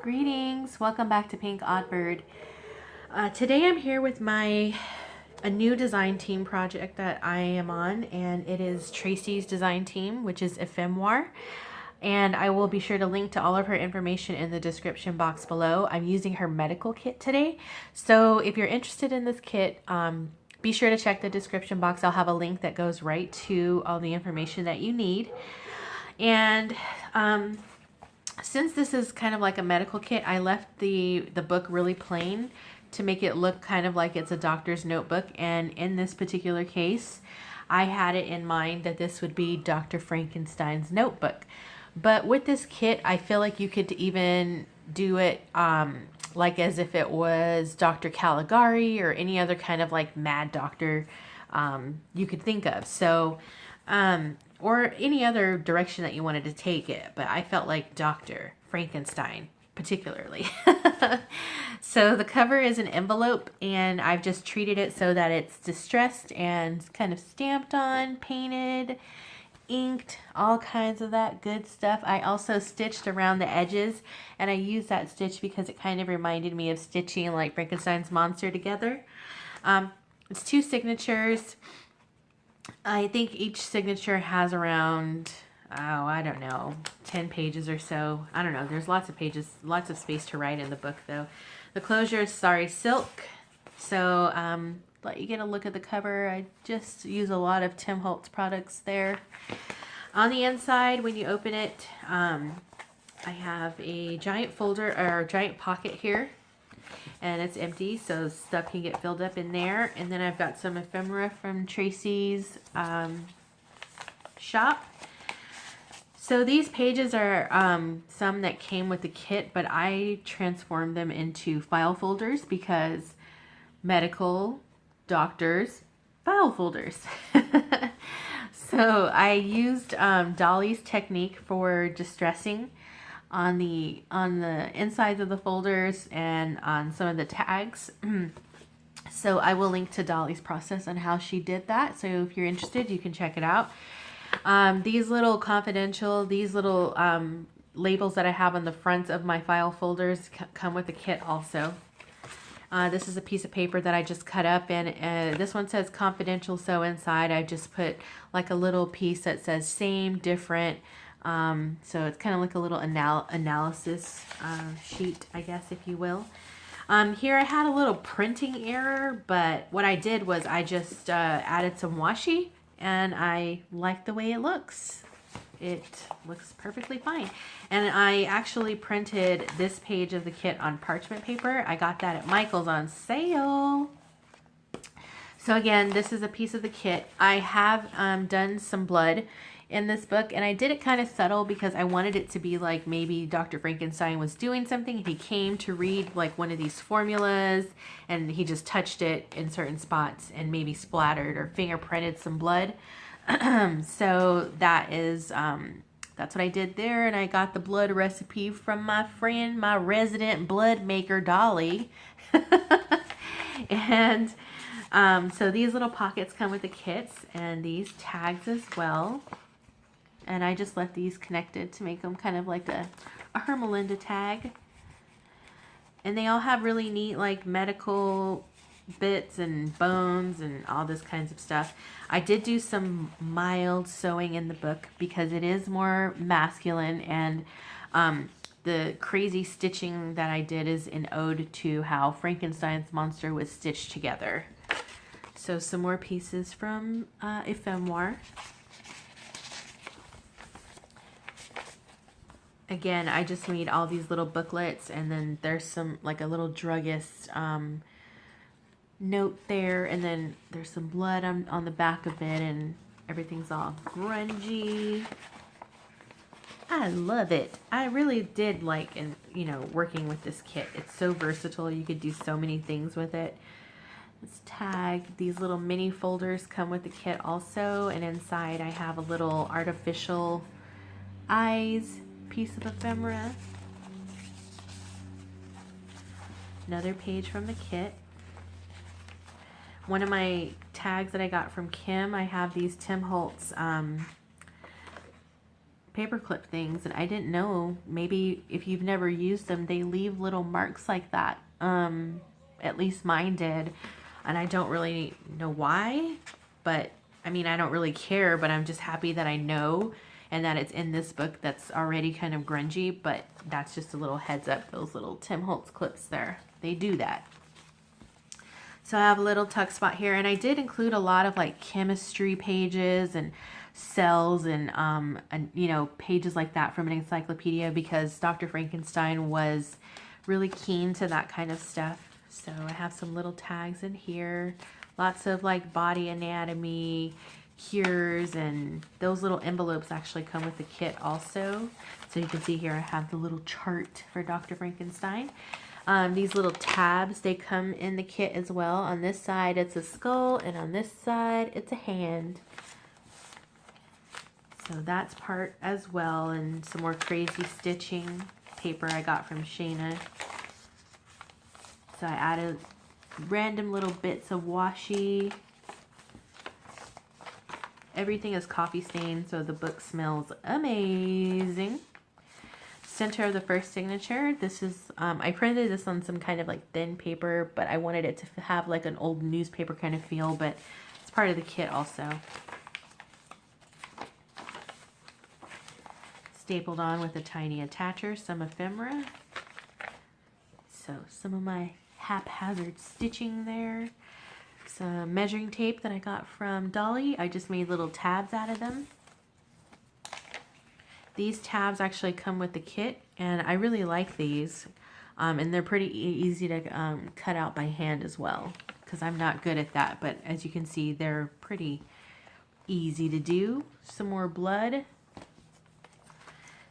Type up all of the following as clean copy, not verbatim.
Greetings, welcome back to PinkOddBird. Today I'm here with a new design team project that I am on, and it is Tracy's design team, which is Ephemoir. And I will be sure to link to all of her information in the description box below. I'm using her medical kit today, so if you're interested in this kit, be sure to check the description box. I'll have a link that goes right to all the information that you need. And since this is kind of like a medical kit, I left the book really plain to make it look kind of like it's a doctor's notebook. And in this particular case, I had it in mind that this would be Dr. Frankenstein's notebook. But with this kit, I feel like you could even do it like as if it was Dr. Caligari or any other kind of like mad doctor you could think of. So, or any other direction that you wanted to take it. But I felt like Dr. Frankenstein particularly. So the cover is an envelope, and I've just treated it so that it's distressed and kind of stamped on, painted, inked, all kinds of that good stuff. I also stitched around the edges, and I used that stitch because it kind of reminded me of stitching like Frankenstein's monster together. It's 2 signatures. I think each signature has around, I don't know, 10 pages or so. I don't know. There's lots of pages, lots of space to write in the book, though. The closure is Sorry Silk. So let you get a look at the cover. I just use a lot of Tim Holtz products there. On the inside, when you open it, I have a giant folder or giant pocket here. And it's empty, so stuff can get filled up in there. And then I've got some ephemera from Tracy's shop. So these pages are some that came with the kit, but I transformed them into file folders because medical doctors file folders. So I used Dolly's technique for distressing on the insides of the folders and on some of the tags. So I will link to Dolly's process on how she did that. So if you're interested, you can check it out. These little labels that I have on the front of my file folders come with the kit also. This is a piece of paper that I just cut up, and this one says confidential, so inside I just put like a little piece that says same, different. So it's kind of like a little analysis sheet, I guess, if you will. Here I had a little printing error, but what I did was I just added some washi, and I like the way it looks. It looks perfectly fine. And I actually printed this page of the kit on parchment paper. I got that at Michael's on sale. So again, this is a piece of the kit. I have done some blood in this book, and I did it kind of subtle because I wanted it to be like maybe Dr. Frankenstein was doing something and he came to read like one of these formulas and he just touched it in certain spots and maybe splattered or fingerprinted some blood. So that is that's what I did there, and I got the blood recipe from my friend, my resident blood maker, Dolly. And so these little pockets come with the kits, and these tags as well. And I just left these connected to make them kind of like a Hermelinda tag. And they all have really neat like medical bits and bones and all this kinds of stuff. I did do some mild sewing in the book because it is more masculine, and the crazy stitching that I did is an ode to how Frankenstein's monster was stitched together. So some more pieces from Ephemoir. Again, I just made all these little booklets, and then there's some like a little druggist note there, and then there's some blood on the back of it, and everything's all grungy. I love it. I really did like, and working with this kit. It's so versatile. You could do so many things with it. This tag, these little mini folders come with the kit also, and inside I have a little artificial eyes piece of ephemera. Another page from the kit. One of my tags that I got from Kim, I have these Tim Holtz paperclip things, and I didn't know, maybe if you've never used them, they leave little marks like that. At least mine did, and I don't really know why, but I mean, I don't really care, but I'm just happy that I know and that it's in this book that's already kind of grungy, but that's just a little heads up, those little Tim Holtz clips there, they do that. So I have a little tuck spot here, and I did include a lot of like chemistry pages and cells and you know, pages like that from an encyclopedia, because Dr. Frankenstein was really keen to that kind of stuff. So I have some little tags in here, lots of like body anatomy, cures, and those little envelopes actually come with the kit also. So you can see here I have the little chart for Dr. Frankenstein. These little tabs, they come in the kit as well. On this side it's a skull, and on this side it's a hand. So that's part as well, and some more crazy stitching paper I got from Shayna. So I added random little bits of washi. Everything is coffee stained, so the book smells amazing. Center of the first signature. This is, I printed this on some kind of like thin paper, but I wanted it to have like an old newspaper kind of feel, but it's part of the kit also. Stapled on with a tiny attacher, some ephemera. So some of my haphazard stitching there. Some measuring tape that I got from Dolly. I just made little tabs out of them. These tabs actually come with the kit, and I really like these. And they're pretty easy to cut out by hand as well, because I'm not good at that, but as you can see, they're pretty easy to do. Some more blood.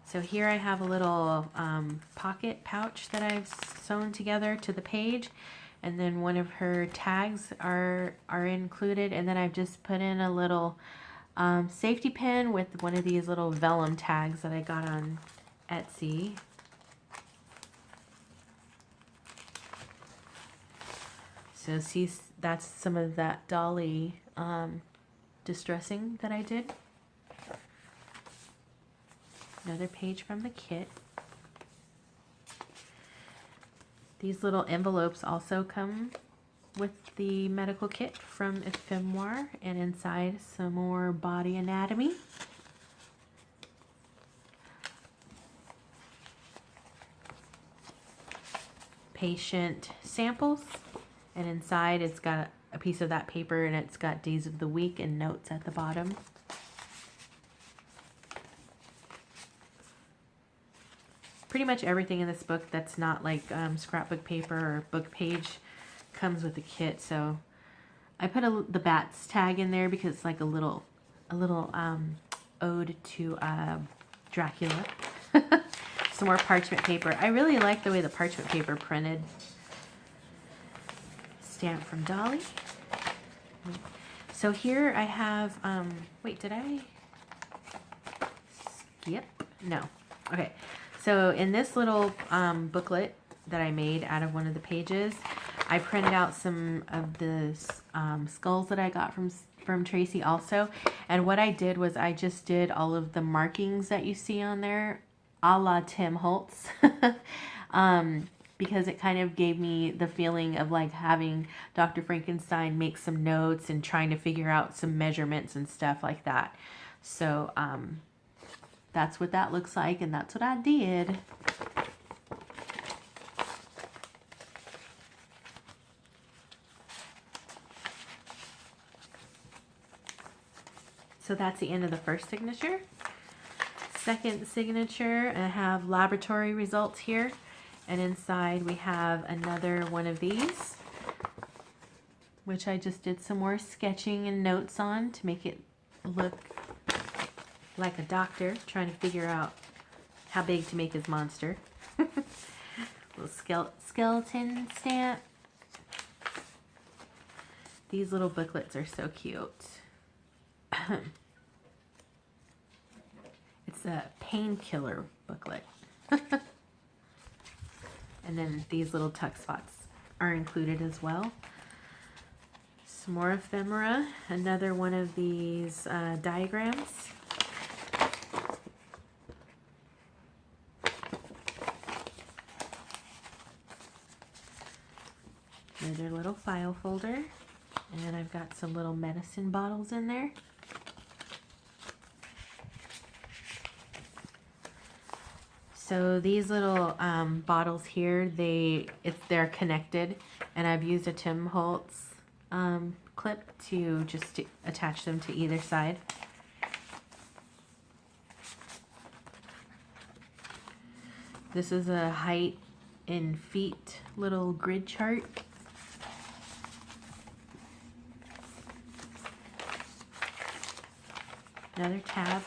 So here I have a little pocket pouch that I've sewn together to the page, and then one of her tags are included, and then I've just put in a little safety pin with one of these little vellum tags that I got on Etsy. So see, that's some of that Dolly distressing that I did. Another page from the kit. These little envelopes also come with the medical kit from Ephemera, and inside some more body anatomy. Patient samples, and inside it's got a piece of that paper, and it's got days of the week and notes at the bottom. Pretty much everything in this book that's not like scrapbook paper or book page comes with the kit. So I put the bats tag in there because it's like a little ode to Dracula. Some more parchment paper. I really like the way the parchment paper printed. Stamp from Dolly. So here I have wait, did I skip? No. Okay. So in this little booklet that I made out of one of the pages, I printed out some of the skulls that I got from Tracy also. And what I did was I just did all of the markings that you see on there, a la Tim Holtz, because it kind of gave me the feeling of like having Dr. Frankenstein make some notes and trying to figure out some measurements and stuff like that. So that's what that looks like, and that's what I did. So that's the end of the first signature. Second signature, I have laboratory results here, and inside we have another one of these, which I just did some more sketching and notes on to make it look like a doctor trying to figure out how big to make his monster. Little skeleton stamp. These little booklets are so cute. It's a painkiller booklet. And then these little tuck spots are included as well. Some more ephemera. Another one of these diagrams. file folder, and I've got some little medicine bottles in there. So these little bottles here, they're connected, and I've used a Tim Holtz clip to just attach them to either side. This is a height in feet little grid chart. Another tab.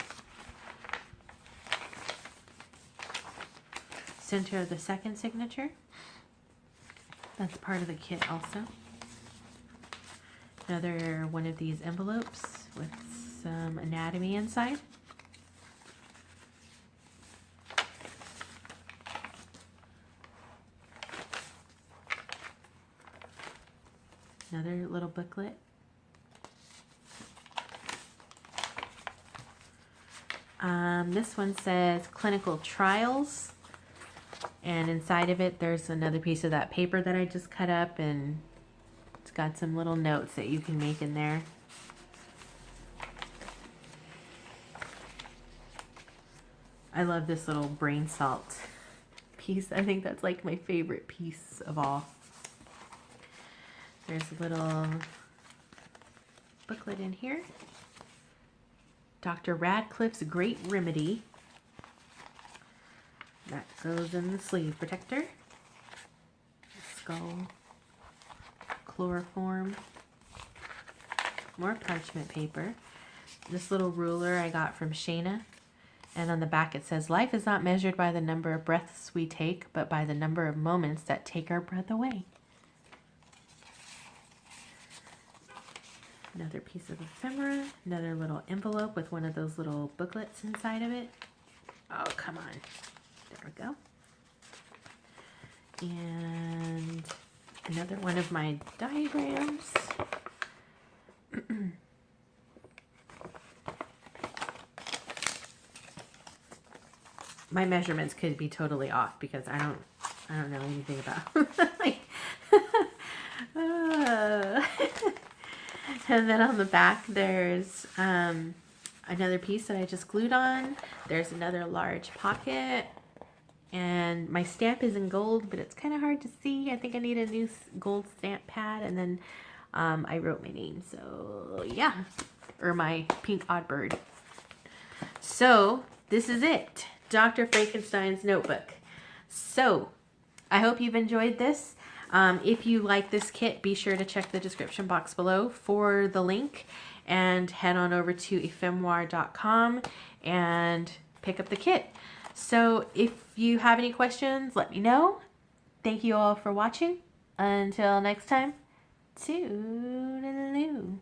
Center of the second signature. That's part of the kit also. Another one of these envelopes with some anatomy inside. Another little booklet. This one says clinical trials, and inside of it there's another piece of that paper that I just cut up, and it's got some little notes that you can make in there. I love this little brain salt piece. I think that's like my favorite piece of all. There's a little booklet in here. Dr. Radcliffe's Great Remedy. That goes in the sleeve protector. Skull. Chloroform. More parchment paper. This little ruler I got from Shayna. And on the back it says, life is not measured by the number of breaths we take, but by the number of moments that take our breath away. Another piece of ephemera, another little envelope with one of those little booklets inside of it. Oh, come on. There we go. And another one of my diagrams. My measurements could be totally off because I don't know anything about like, And then on the back there's another piece that I just glued on. There's another large pocket, and my stamp is in gold, but it's kind of hard to see. I think I need a new gold stamp pad, and then I wrote my name, so yeah, or my PinkOddBird. So this is it, Dr. Frankenstein's notebook. So I hope you've enjoyed this. If you like this kit, be sure to check the description box below for the link, and head on over to ephemoir.com and pick up the kit. So if you have any questions, let me know. Thank you all for watching. Until next time, toodaloo.